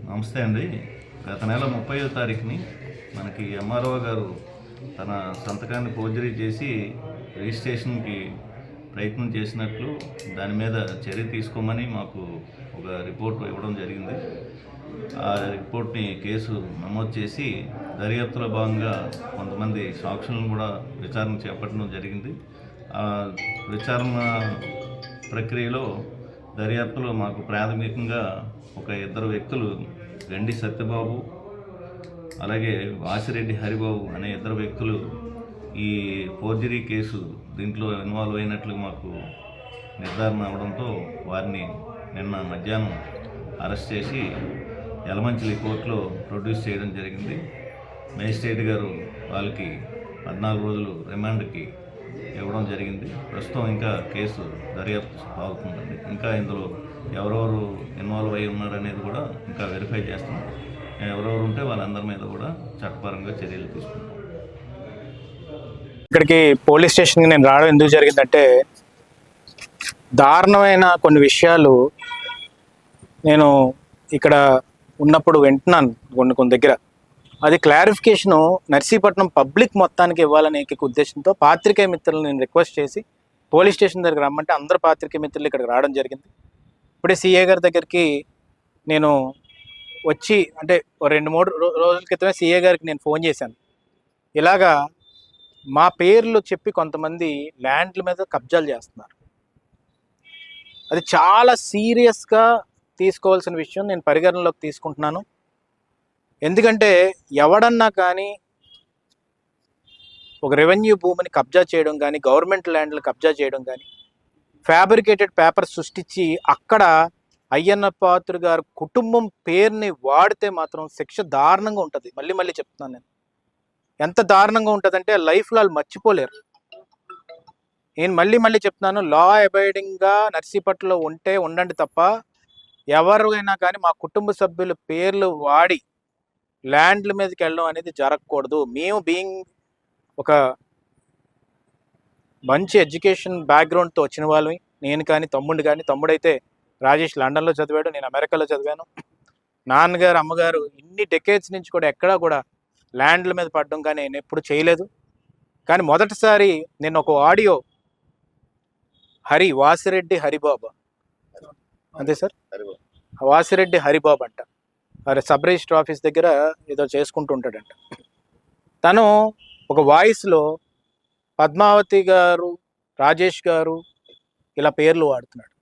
నమస్తే అండి. గత నెల 30వ తారీఖుని మనకి ఎంఆర్ఓ గారు తన సంతకాన్ని ఫోర్జరీ చేసి రిజిస్ట్రేషన్కి ప్రయత్నం చేసినట్లు దాని మీద చర్య తీసుకోమని మాకు ఒక రిపోర్ట్ ఇవ్వడం జరిగింది. ఆ రిపోర్ట్ని కేసు నమోదు చేసి దర్యాప్తులో భాగంగా కొంతమంది సాక్షులను కూడా విచారణ చేపట్టడం జరిగింది. ఆ విచారణ ప్రక్రియలో దర్యాప్తులో మాకు ప్రాథమికంగా ఒక ఇద్దరు వ్యక్తులు గండి సత్యబాబు అలాగే వాసిరెడ్డి హరిబాబు అనే ఇద్దరు వ్యక్తులు ఈ ఫోర్జరీ కేసు దీంట్లో ఇన్వాల్వ్ అయినట్లు మాకు నిర్ధారణ అవడంతో వారిని నిన్న మధ్యాహ్నం అరెస్ట్ చేసి యలమంచిలి కోర్టులో ప్రొడ్యూస్ చేయడం జరిగింది. మేజిస్ట్రేట్ గారు వాళ్ళకి 14 రోజులు రిమాండ్కి ఇవ్వడం జరిగింది. ప్రస్తుతం ఇంకా కేసు దర్యాప్తు సాగుతుందండి. ఇంకా ఇందులో ఎవరెవరు ఇన్వాల్వ్ అయి ఉన్నారనేది కూడా ఇంకా వెరిఫై చేస్తాం. ఎవరెవరు ఉంటే వాళ్ళందరి మీద కూడా చట్టపరంగా చర్యలు తీసుకుంటాం. ఇక్కడికి పోలీస్ స్టేషన్కి నేను రావడం ఎందుకు జరిగిందంటే, దారుణమైన కొన్ని విషయాలు నేను ఇక్కడ ఉన్నప్పుడు వింటున్నాను కొన్ని దగ్గర. అది క్లారిఫికేషను నర్సీపట్నం పబ్లిక్ మొత్తానికి ఇవ్వాలనే ఉద్దేశంతో పాత్రికేయ మిత్రులను నేను రిక్వెస్ట్ చేసి పోలీస్ స్టేషన్ దగ్గర రమ్మంటే అందరు పాత్రికేయ మిత్రులు ఇక్కడికి రావడం జరిగింది. ఇప్పుడే సిఏ గారి దగ్గరికి నేను వచ్చి అంటే 2-3 రోజుల క్రితమే సిఏ గారికి నేను ఫోన్ చేశాను. ఇలాగా మా పేర్లు చెప్పి కొంతమంది ల్యాండ్ల మీద కబ్జాలు చేస్తున్నారు. అది చాలా సీరియస్గా తీసుకోవాల్సిన విషయం. నేను పరిగణనలోకి తీసుకుంటున్నాను. ఎందుకంటే ఎవడన్నా కానీ ఒక రెవెన్యూ భూమిని కబ్జా చేయడం కానీ, గవర్నమెంట్ ల్యాండ్లు కబ్జా చేయడం కానీ, ఫ్యాబ్రికేటెడ్ పేపర్ సృష్టించి అక్కడ అయ్యన్న పాత్రుడు గారు కుటుంబం పేరుని వాడితే మాత్రం శిక్ష దారుణంగా ఉంటుంది. మళ్ళీ చెప్తున్నాను నేను. ఎంత దారుణంగా ఉంటుందంటే లైఫ్లో వాళ్ళు మర్చిపోలేరు. నేను మళ్ళీ చెప్తున్నాను, లా అబైడింగ్గా నర్సీపట్నంలో ఉండండి తప్ప ఎవరైనా కానీ మా కుటుంబ సభ్యుల పేర్లు వాడి ల్యాండ్ల మీదకి వెళ్ళడం అనేది జరగకూడదు. మేము బీయింగ్ ఒక మంచి ఎడ్యుకేషన్ బ్యాక్గ్రౌండ్తో వచ్చిన వాళ్ళని, నేను కానీ తమ్ముడైతే రాజేష్ లండన్లో చదివాడు, నేను అమెరికాలో చదివాను. నాన్నగారు అమ్మగారు ఇన్ని డెకేడ్స్ నుంచి కూడా ఎక్కడా కూడా ల్యాండ్ల మీద పడడం కానీ నేను ఎప్పుడు చేయలేదు. కానీ మొదటిసారి నేను ఒక ఆడియో వాసిరెడ్డి హరిబాబు, అంతే సార్, వాసిరెడ్డి హరిబాబు అంట, సబ్ రిజిస్టర్ ఆఫీస్ దగ్గర ఏదో చేసుకుంటూ ఉంటాడంట. తను ఒక వాయిస్లో పద్మావతి గారు, రాజేష్ గారు ఇలా పేర్లు వాడుతున్నాడు.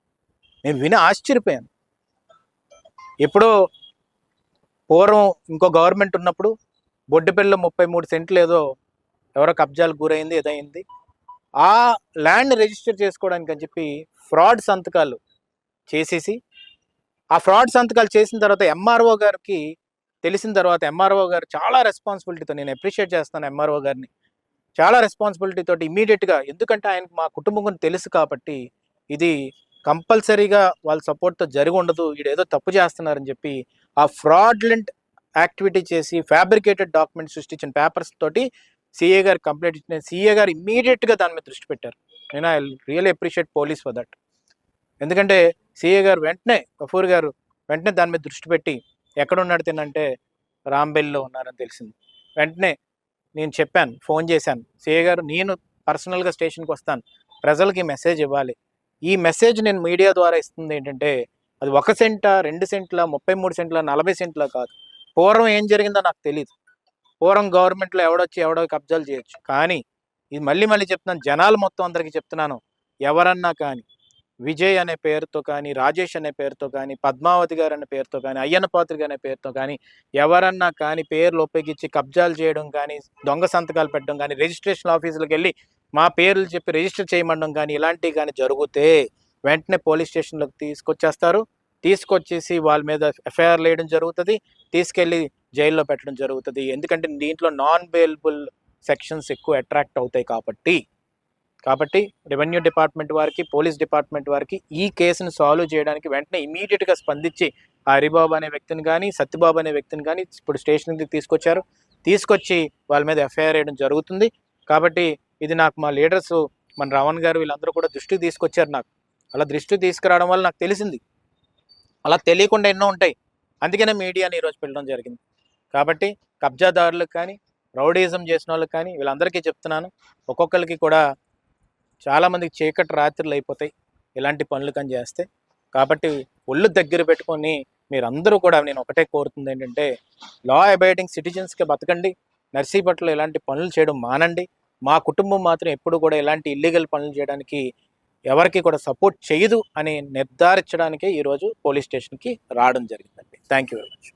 నేను విని ఆశ్చర్యపోయాను. ఎప్పుడో పూర్వం ఇంకో గవర్నమెంట్ ఉన్నప్పుడు బొడ్డుపల్లిలో 33 సెంట్లు ఏదో ఎవరో కబ్జాలకు గురైంది, ఏదైంది. ఆ ల్యాండ్ రిజిస్టర్ చేసుకోవడానికి అని చెప్పి ఫ్రాడ్ సంతకాలు చేసేసి, ఆ ఫ్రాడ్ సంతకాలు చేసిన తర్వాత ఎంఆర్ఓ గారికి తెలిసిన తర్వాత ఎంఆర్ఓ గారు చాలా రెస్పాన్సిబిలిటీతో, నేను అప్రిషియేట్ చేస్తాను ఎంఆర్ఓ గారిని, చాలా రెస్పాన్సిబిలిటీతో ఇమీడియట్గా, ఎందుకంటే ఆయనకు మా కుటుంబం గురించి తెలుసు కాబట్టి ఇది కంపల్సరీగా వాళ్ళ సపోర్ట్తో జరిగి ఉండదు, వీడేదో తప్పు చేస్తున్నారని చెప్పి ఆ ఫ్రాడ్లెంట్ యాక్టివిటీ చేసి ఫ్యాబ్రికేటెడ్ డాక్యుమెంట్స్ సృష్టించిన పేపర్స్ తోటి సిఏ గారు కంప్లైంట్ ఇచ్చిన సిఏ గారు ఇమీడియట్గా దాని మీద దృష్టి పెట్టారు. నేను I really appreciate police for that. ఎందుకంటే సిఏ గారు వెంటనే, గఫూర్ గారు వెంటనే దాని మీద దృష్టి పెట్టి ఎక్కడున్నాడు తినంటే రాంబెల్లో ఉన్నారని తెలిసింది. వెంటనే నేను చెప్పాను, ఫోన్ చేశాను, సిఏ గారు నేను పర్సనల్గా స్టేషన్కి వస్తాను, ప్రజలకి మెసేజ్ ఇవ్వాలి. ఈ మెసేజ్ నేను మీడియా ద్వారా ఇస్తుంది ఏంటంటే, అది 1 సెంటా 2 సెంట్ల 33 సెంట్ల 40 సెంట్ల కాదు. పూర్వం ఏం జరిగిందో నాకు తెలియదు. పూర్వం గవర్నమెంట్లో ఎవడో కబ్జాలు చేయొచ్చు. కానీ ఇది మళ్ళీ చెప్తున్నాను, జనాలు మొత్తం అందరికీ చెప్తున్నాను, ఎవరన్నా కానీ విజయ్ అనే పేరుతో కానీ, రాజేష్ అనే పేరుతో కానీ, పద్మావతి గారు అనే పేరుతో కానీ, అయ్యన్న పాత్రుడు అనే పేరుతో కానీ ఎవరన్నా కానీ పేర్లు ఉపయోగించి కబ్జాలు చేయడం కానీ, దొంగ సంతకాలు పెట్టడం కానీ, రిజిస్ట్రేషన్ ఆఫీసులకు వెళ్ళి మా పేర్లు చెప్పి రిజిస్టర్ చేయమండం కానీ ఇలాంటివి కానీ జరిగితే వెంటనే పోలీస్ స్టేషన్లోకి తీసుకొచ్చేసి వాళ్ళ మీద ఎఫ్ఐఆర్ వేయడం జరుగుతుంది, తీసుకెళ్ళి జైల్లో పెట్టడం జరుగుతుంది. ఎందుకంటే దీంట్లో నాన్ బెయిలబుల్ సెక్షన్స్ ఎక్కువ అట్రాక్ట్ అవుతాయి కాబట్టి రెవెన్యూ డిపార్ట్మెంట్ వారికి, పోలీస్ డిపార్ట్మెంట్ వారికి ఈ కేసును సాల్వ్ చేయడానికి వెంటనే ఇమీడియట్గా స్పందించి ఆ హరిబాబు అనే వ్యక్తిని కానీ, సత్యబాబు అనే వ్యక్తిని కానీ ఇప్పుడు స్టేషన్కి తీసుకొచ్చి వాళ్ళ మీద ఎఫ్ఐఆర్ వేయడం జరుగుతుంది. కాబట్టి ఇది నాకు మా లీడర్స్, మన రావణ్ గారు వీళ్ళందరూ కూడా దృష్టికి తీసుకొచ్చారు. నాకు అలా దృష్టికి తీసుకురావడం వల్ల నాకు తెలిసింది. అలా తెలియకుండా ఎన్నో ఉంటాయి. అందుకనే మీడియాని ఈరోజు పిలవడం జరిగింది. కాబట్టి కబ్జాదారులకు కానీ రౌడీజం చేసిన వాళ్ళకి కానీ వీళ్ళందరికీ చెప్తున్నాను, ఒక్కొక్కరికి కూడా చాలామందికి చీకటి రాత్రులు అయిపోతాయి ఇలాంటి పనులు కానీ చేస్తే. కాబట్టి ఒళ్ళు దగ్గర పెట్టుకొని మీరందరూ కూడా, నేను ఒకటే కోరుతుంది ఏంటంటే, లా అబైడింగ్ సిటిజన్స్కి బతకండి. నర్సీపట్నంలో ఇలాంటి పనులు చేయడం మానండి. మా కుటుంబం మాత్రం ఎప్పుడు కూడా ఇలాంటి ఇల్లీగల్ పనులు చేయడానికి ఎవరికి కూడా సపోర్ట్ చేయదు అని నిర్ధారించడానికే ఈరోజు పోలీస్ స్టేషన్కి రావడం జరిగిందండి. Thank you very much.